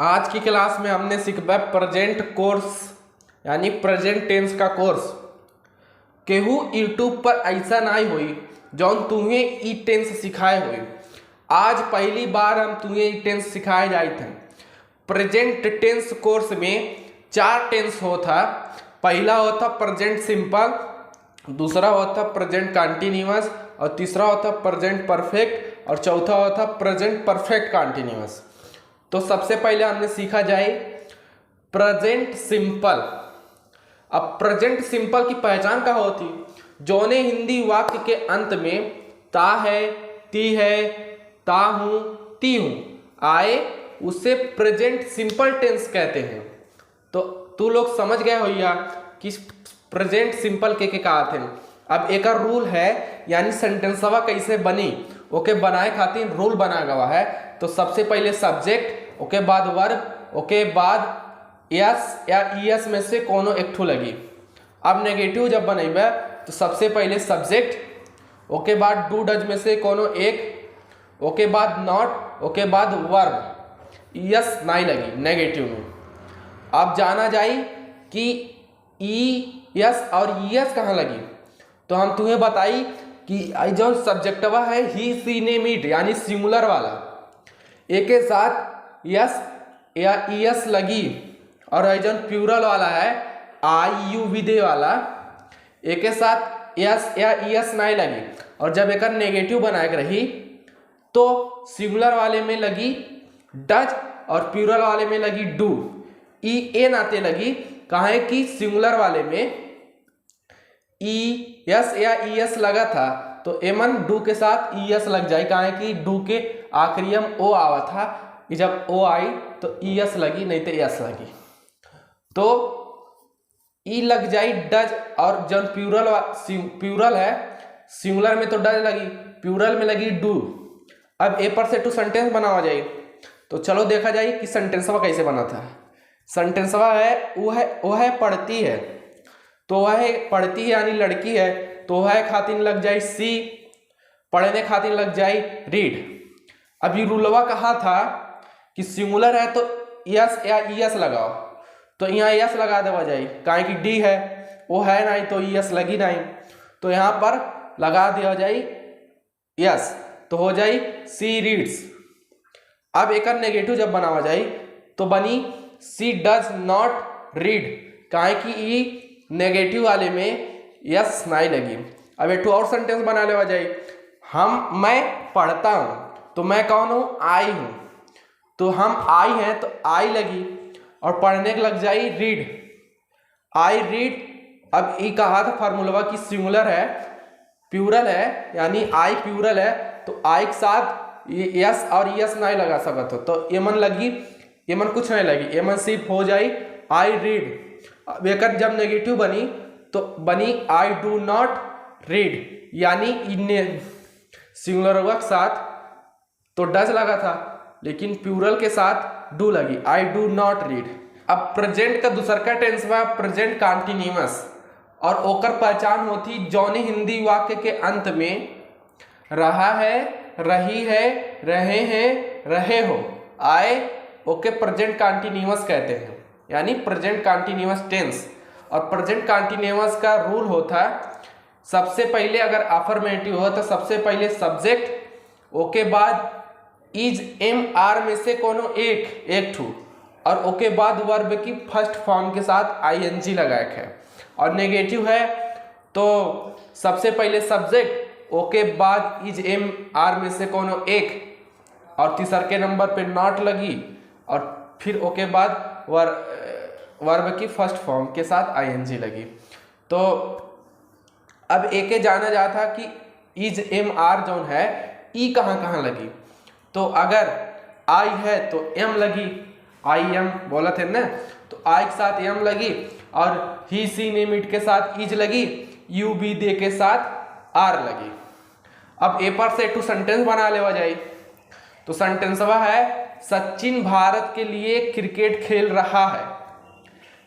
आज की क्लास में हमने सीखा प्रेजेंट कोर्स यानी प्रेजेंट टेंस का कोर्स। केहू यूट्यूब पर ऐसा नहीं हुई जौन तुम्हें ई टेंस सिखाए हुई। आज पहली बार हम तुम्हें ई टेंस सिखाए जाए थे। प्रेजेंट टेंस कोर्स में 4 टेंस होता। पहला होता प्रेजेंट सिंपल, दूसरा होता प्रेजेंट कंटिन्यूअस और तीसरा होता प्रेजेंट परफेक्ट और चौथा होता प्रेजेंट परफेक्ट कंटिन्यूअस। तो सबसे पहले हमने सीखा जाए प्रेजेंट सिंपल। अब प्रेजेंट सिंपल की पहचान क्या होती? जौने हिंदी वाक्य के अंत में ता है, ती है, ता हूं, ती हूं आए उसे प्रेजेंट सिंपल टेंस कहते हैं। तो तू लोग समझ गए हो या कि प्रेजेंट सिंपल के का आते हैं। अब एक रूल है यानी सेंटेंसवा कैसे बनी ओके बनाए खातिर रूल बना गवा है। तो सबसे पहले सब्जेक्ट, ओके बाद वर्ब, ओके बाद यस या ईएस में से कोनो एक ठो लगी। अब नेगेटिव जब बनेबे तो सबसे पहले सब्जेक्ट, ओके बाद डू डज में से कोनो एक, ओके बाद नॉट, ओके बाद वर्ब, यस नहीं लगी नेगेटिव में। अब जाना जाए कि ई यस और यस कहाँ लगी। तो हम तुम्हें बताई कि जो सब्जेक्टवा है ही सी नेम इट यानी सिंगुलर वाला एक के साथ यस या ईएस लगी और जो प्लूरल वाला है आई यू विदे वाला एक के साथ यस या ईएस नहीं लगी। और जब एक नेगेटिव बनाए रही तो सिंगुलर वाले में लगी डज और प्लूरल वाले में लगी डू। ई ए नाते लगी कहे कि सिंगुलर वाले में ई यस या ई एस लगा था तो एमन डू के साथ ई एस लग जाए कहे कि डू के आखिरी में ओ आवा था। जब ओ आई तो ई एस लगी नहीं तो एस लगी तो ई लग जाए डज। और जब प्लूरल है सिंगुलर में तो डज लगी, प्लूरल में लगी डू। अब ए पर से टू सेंटेंस बनावा जाए तो चलो देखा जाए कि सेंटेंसवा कैसे बना था। सेंटेंसवा है वो है पढ़ती है, तो वह है पढ़ती है यानी लड़की है तो वह खातिर लग जाए सी, पढ़ने खातिर लग जाए रीड। अभी रूलवा कहा था कि सिंगुलर है तो यस या ईएस लगाओ, तो यहाँ यस लगा देवा जाए काहे कि डी है वो है नहीं तो ईएस लगी नहीं, तो यहाँ पर लगा दिया जाए यस तो हो जाए सी रीड्स। अब एक नेगेटिव जब बनावा जाए तो बनी सी डज नॉट रीड काहे कि ई नेगेटिव वाले में यस नहीं लगी। अब एक और सेंटेंस बना लेवा जाए मैं पढ़ता हूँ तो मैं कौन हूँ? आई हूँ, तो हम आई हैं तो आई लगी और पढ़ने लग जाए रीड, आई रीड। अब ये कहा था फार्मूला की सिंगुलर है प्लूरल है यानी आई प्लूरल है तो आई के साथ यस और यस नहीं लगा सकते तो एमन लगी, एमन कुछ नहीं लगी, एमन सिर्फ हो जाए आई रीड। अब एक जब नेगेटिव बनी तो बनी आई डू नॉट रीड यानी सिंगुलर के साथ तो डज लगा था लेकिन प्लूरल के साथ डू लगी, आई डू नॉट रीड। अब प्रेजेंट का दूसरा का टेंस में प्रेजेंट कंटिन्यूअस और ओकर पहचान होती जौने हिंदी वाक्य के अंत में रहा है, रही है, रहे हैं, रहे हो आए ओके प्रेजेंट कंटिन्यूअस कहते हैं यानी प्रेजेंट कंटिन्यूअस टेंस। और प्रेजेंट कंटिन्यूअस का रूल होता है सबसे पहले अगर अफर्मेटिव हो तो सबसे पहले सब्जेक्ट, ओके बाद इज एम आर में से कोनो एक ठू और ओके बाद वर्ब की फर्स्ट फॉर्म के साथ आईएनजी लगाए है। और नेगेटिव है तो सबसे पहले सब्जेक्ट, ओके बाद इज एम आर में से कोनो एक और तीसर के नंबर पे नॉट लगी और फिर ओके बाद वर्ब की फर्स्ट फॉर्म के साथ आईएनजी लगी। तो अब एक जाना जाता कि इज एम आर जोन है ई कहाँ कहाँ लगी। तो अगर आई है तो एम लगी, आई एम बोला थे ना तो आई के साथ एम लगी और ही सी नेम इट के साथ इज लगी, यू बी दे के साथ आर लगी। अब ए पर से टू सेंटेंस बना लेवा जाए तो सेंटेंसवा है सचिन भारत के लिए क्रिकेट खेल रहा है।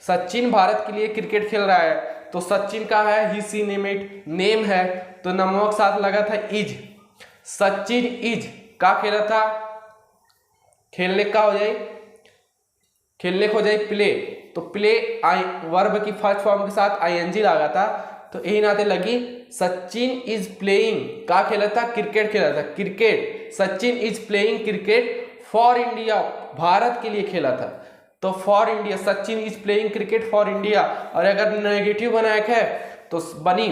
सचिन भारत के लिए क्रिकेट खेल रहा है तो सचिन का है ही सी नेम इट, नेम है तो नमक साथ लगा था इज, सचिन इज का खेला था खेलने का हो जाए खेलने को हो जाए प्ले, तो प्ले वर्ब की फर्स्ट फॉर्म के साथ आईएनजी लगा था, तो यही नाते लगी सचिन इज प्लेइंग का खेला था, क्रिकेट खेला था, cricket, Sachin is playing cricket for India, Bharat के लिए खेला था, तो for India, Sachin is playing cricket for India. और अगर नेगेटिव बनाया है तो बनी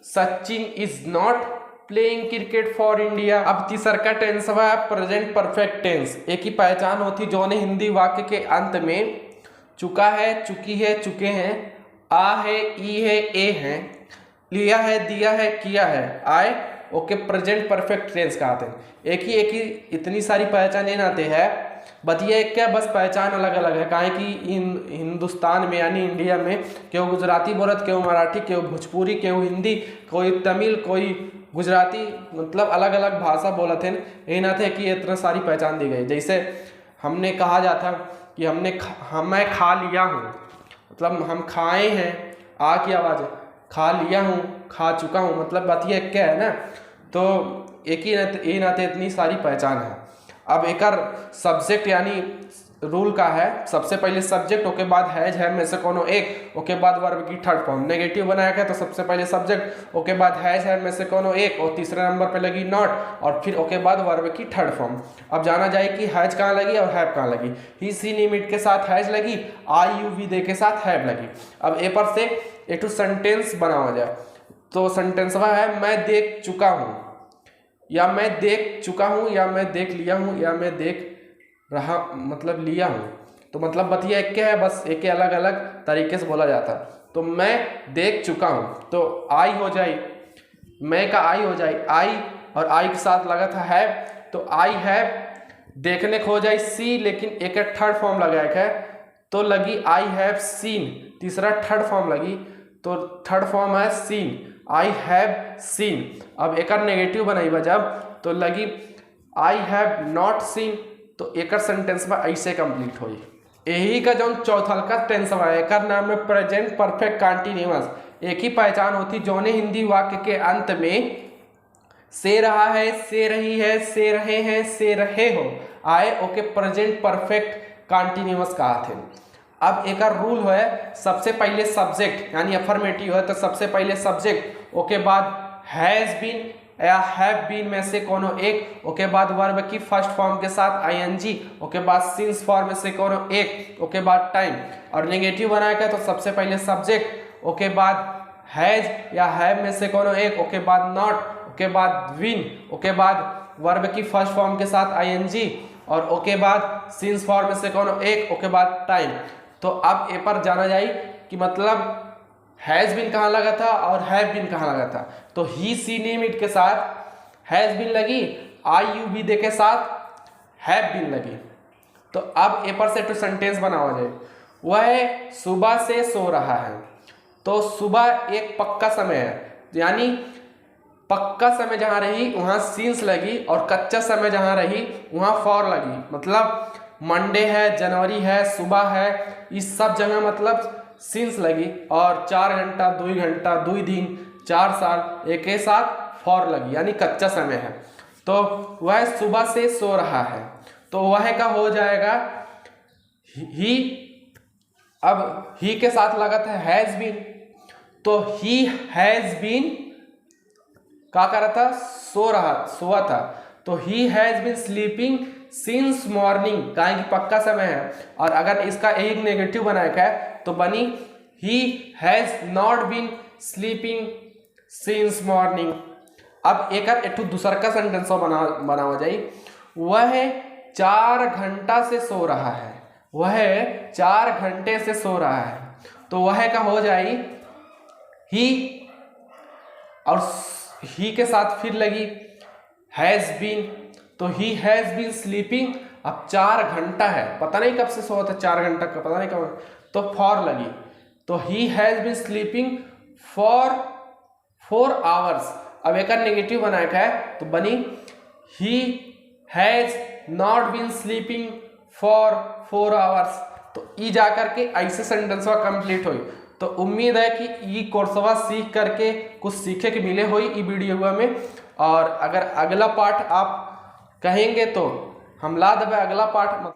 Sachin is not playing cricket for India. अब तीसरा का टेंस हुआ प्रेजेंट परफेक्ट टेंस। एक ही पहचान होती जो ने हिंदी वाक्य के अंत में चुका है, चुकी है, चुके हैं, आ है, ई है, ए है, लिया है, दिया है, किया है, आए, ओके, प्रेजेंट परफेक्ट टेंस कहते हैं। एक ही इतनी सारी पहचान ये नाते हैं, बतिया एक क्या बस पहचान अलग अलग है, काहे कि हिंदुस्तान में यानी इंडिया में केहू गुजराती बोलत, केहू मराठी, केहू भोजपुरी, केहू हिंदी, कोई तमिल, कोई गुजराती, मतलब अलग अलग भाषा बोलत हैं। यही ना थे कि इतना सारी पहचान दी गई। जैसे हमने कहा जाता कि मैं खा लिया हूँ, मतलब हम खाए हैं, आ की आवाज़ है, खा लिया हूँ, खा चुका हूँ, मतलब बात ये क्या है ना। तो एक ही नाते इतनी सारी पहचान है। अब एक सब्जेक्ट यानी रूल का है, सबसे पहले सब्जेक्ट, ओके बाद है में से कोनो एक, ओके बाद वर्ब की थर्ड फॉर्म। नेगेटिव बनाया है तो सबसे पहले सब्जेक्ट, ओके बाद है में से कोनो एक, और तीसरे नंबर पे लगी नॉट, और फिर ओके बाद वर्ब की थर्ड फॉर्म। अब जाना जाए कि हैज कहाँ लगी और हैव कहाँ लगी। ही सी निमिट के साथ हैज लगी, आई यू वी दे के साथ हैव लगी। अब ए पर से एक टू सेंटेंस बनावा जाए, तो सेंटेंस है मैं देख चुका हूँ, या मैं देख चुका हूँ, या मैं देख लिया हूँ, या मैं देख रहा, मतलब लिया हूँ। तो मतलब बतिया एक है, बस एक अलग अलग तरीके से बोला जाता। तो मैं देख चुका हूँ, तो आई हो जाए, मैं का आई हो जाए, आई, और आई के साथ लगा था हैव, तो आई हैव। देखने को हो जाए सी, लेकिन एक थर्ड फॉर्म लगाया है, तो लगी आई हैव सीन। तीसरा थर्ड फॉर्म लगी, तो थर्ड फॉर्म है सीन, आई हैव सीन। अब एक नेगेटिव बनाई जब, तो लगी आई हैव नॉट सीन, तो एक सेंटेंस में ऐसे कंप्लीट हुई। यही का जो चौथा का टेंस है, एक नाम है प्रेजेंट परफेक्ट कंटीन्यूअस। एक ही पहचान होती जो ने हिंदी वाक्य के अंत में से रहा है, से रही है, से रहे हैं, से रहे हो आए, ओके, प्रेजेंट परफेक्ट कंटीन्यूअस कहा थे। अब एक रूल है, सबसे पहले सब्जेक्ट यानी अफर्मेटिव है, तो सबसे पहले सब्जेक्ट, ओके बाद हैज बीन या हैव बीन में से कोनो एक, ओके बाद वर्ब की फर्स्ट फॉर्म के साथ आईएनजी, ओके बाद सिंस फॉर्म में से कोनो एक, ओके बाद टाइम। और नेगेटिव बनाया गया तो सबसे पहले सब्जेक्ट, ओके बाद हैज या हैव में से कोनो एक, ओके बाद नॉट, ओके बाद विन, ओके बाद वर्ब की फर्स्ट फॉर्म के साथ आईएनजी, और ओके बाद सिंस फॉर्म में से कोनो एक, ओके बाद टाइम। तो अब ए पर जाना जाए कि मतलब हैज बीन कहाँ लगा था और हैव बीन कहाँ लगा था। तो ही सी नेम इट के साथ हैज बीन लगी, आई यू बी दे के साथ हैव बीन लगी। तो अब ए पर से टू सेंटेंस बनावा जाए। वह सुबह से सो रहा है, तो सुबह एक पक्का समय है, यानी पक्का समय जहाँ रही वहाँ सीन्स लगी, और कच्चा समय जहाँ रही वहाँ फॉर लगी। मतलब मंडे है, जनवरी है, सुबह है, इस सब जगह मतलब सीन्स लगी, और 4 घंटा, 2 घंटा, 2 दिन, 4 साल एक ही साथ फॉर लगी, यानी कच्चा समय है। तो वह सुबह से सो रहा है, तो वह का हो जाएगा ही। अब ही के साथ लगा था हैज बीन, तो ही हैज बीन क्या कर रहा था, सोआ था, तो he has been sleeping since morning, कहें कि पक्का समय है। और अगर इसका एक नेगेटिव बनाया है तो बनी he has not been sleeping since morning. अब एक दूसरा का सेंटेंस बनावा जाए। वह 4 घंटा से सो रहा है, वह 4 घंटे से सो रहा है, तो वह का हो जाए ही, और ही के साथ फिर लगी हैज बीन, तो ही हैज बीन स्लीपिंग। अब 4 घंटा है, पता नहीं कब से सोया था, 4 घंटा का पता नहीं कब, तो फॉर लगी, तो he has been sleeping for 4 hours. अब एक नेगेटिव बनाया है तो बनी he has not been sleeping for 4 hours. तो ई जाकर के ऐसे सेंटेंस कंप्लीट हुई। तो उम्मीद है कि ई कोर्सवा सीख करके कुछ सीखे के मिले हुई ई वीडियो में। और अगर अगला पार्ट आप कहेंगे तो हम ला देवे अगला पार्ट।